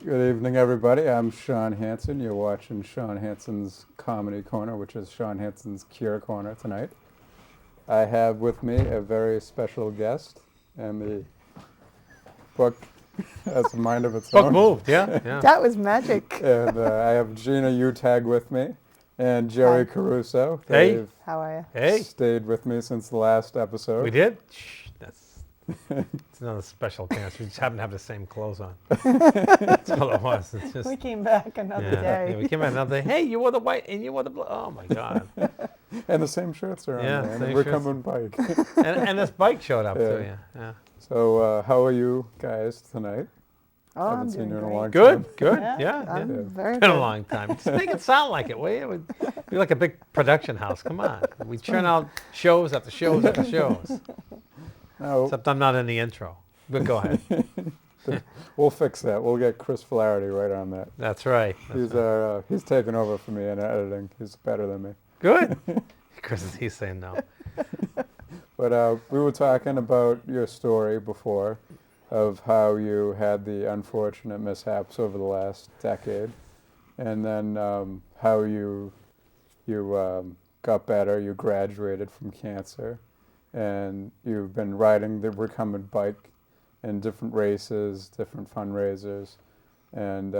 Good evening, everybody. I'm Sean Hansen. You're watching Sean Hansen's Comedy Corner, which is Sean Hansen's Cure Corner tonight. I have with me a very special guest, and the book has a mind of its own. Book moved, yeah. That was magic. And I have Gina Utegg with me, and Jerry Hi. Caruso. Hey. They've How are you? Hey, stayed with me since the last episode. we did? Shh, it's another special chance. We just happen to have the same clothes on. That's all it was. It's just, We came back another day. yeah, we came out another day. Hey, you wore the white and you wore the blue. Oh, my God. And the same shirts are on Yeah, there. same And we're shirts. coming bike. And this bike showed up, too, yeah. So how are you guys tonight? Oh, I'm Haven't seen doing you in a great. long Good, time. good, Yeah, yeah. I'm Yeah. very It's been good. a long time. Just make it sound like it, will you? We're like a big production house. Come on. We churn out shows after shows after shows. Now, Except I'm not in the intro. But go ahead. we'll fix that. We'll get Chris Flaherty right on that. That's right. He's taken over for me in editing. He's better than me. Good. Chris, he's saying no. But we were talking about your story before of how you had the unfortunate mishaps over the last decade, and then how you got better. You graduated from cancer, and you've been riding the recumbent bike in different races, different fundraisers, and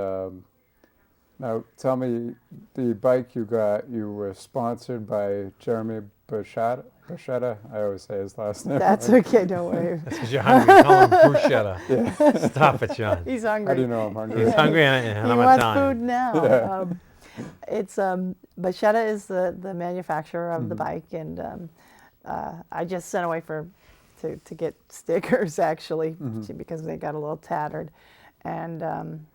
now tell me, the bike you got, you were sponsored by Jeremy Bachetta. I always say his last name. That's right. okay, don't worry. That's because you're hungry. Call him bruschetta. Yeah. Stop it, John. He's How do hungry. you know I'm hungry? He's hungry and He I'm wants Italian. food now. Yeah. It's Bachetta is the manufacturer of the bike, and I just sent away to get stickers actually because they got a little tattered, and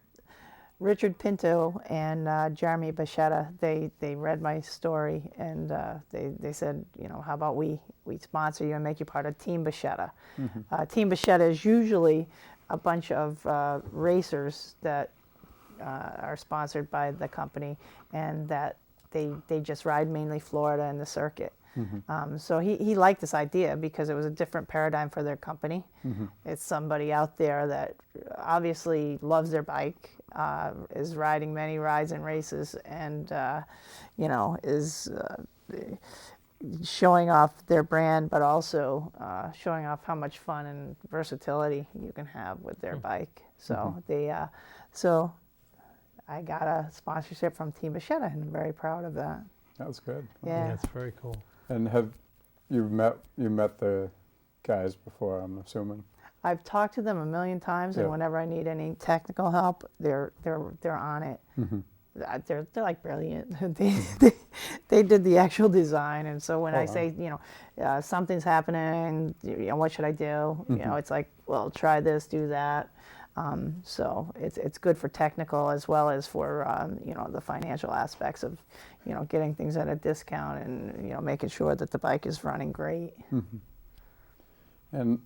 Richard Pinto and Jeremy Bachetta, they read my story, and they said, you know, how about we sponsor you and make you part of Team Bachetta. Team Bachetta is usually a bunch of racers that are sponsored by the company, and that they just ride mainly Florida and the circuit. So he liked this idea because it was a different paradigm for their company. It's somebody out there that obviously loves their bike, is riding many rides and races, and you know, is showing off their brand, but also showing off how much fun and versatility you can have with their bike. So so I got a sponsorship from Team Bachetta, and I'm very proud of that. That was good. Yeah. That's very cool. And have you met the guys before, I'm assuming? I've talked to them a million times, Yeah. and whenever I need any technical help, they're on it. They're like brilliant. They did the actual design, and so when I say, you know, something's happening, you know, what should I do? You know, it's like, well, try this, do that. So it's good for technical as well as for you know, the financial aspects of, you know, getting things at a discount and, you know, making sure that the bike is running great. And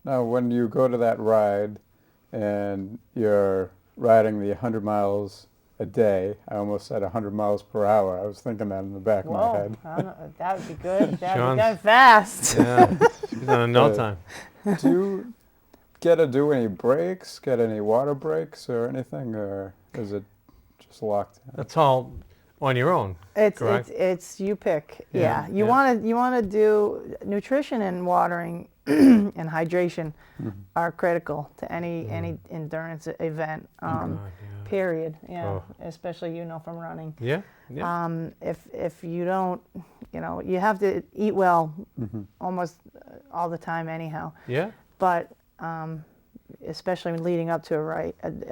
now when you go to that ride and you're riding the 100 miles a day, I almost said 100 miles per hour. I was thinking that in the back of my Whoa, head. I don't know, that would be good. That would Sean's- be going fast. Yeah. He's done in no Uh, time. Do you get to do any breaks, get any water breaks or anything, or is it just locked in? That's all on your own. Correct. It's you pick. Yeah, Yeah, you yeah. want to do nutrition and watering and hydration are critical to any endurance event. God, Period. Yeah, Oh. especially, you know, from running. yeah. Yeah. If you don't, you know, you have to eat well almost all the time anyhow. Yeah. But especially leading up to a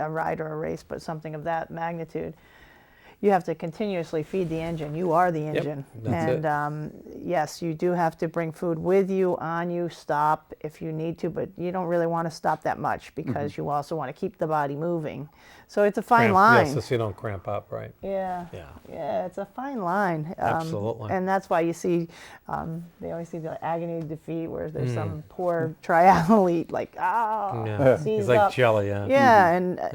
ride or a race, but something of that magnitude, you have to continuously feed the engine. You are the engine. that's And yes, you do have to bring food with you, on you, stop if you need to, but you don't really want to stop that much because you also want to keep the body moving. So it's a fine line. Yeah, so you don't cramp up, right? Yeah. Yeah. Yeah, it's a fine line. Absolutely. And that's why you see, they always see the agony of defeat where there's some poor triathlete like, oh, Yeah. seized He's like up. jelly, yeah. Yeah, and Yeah.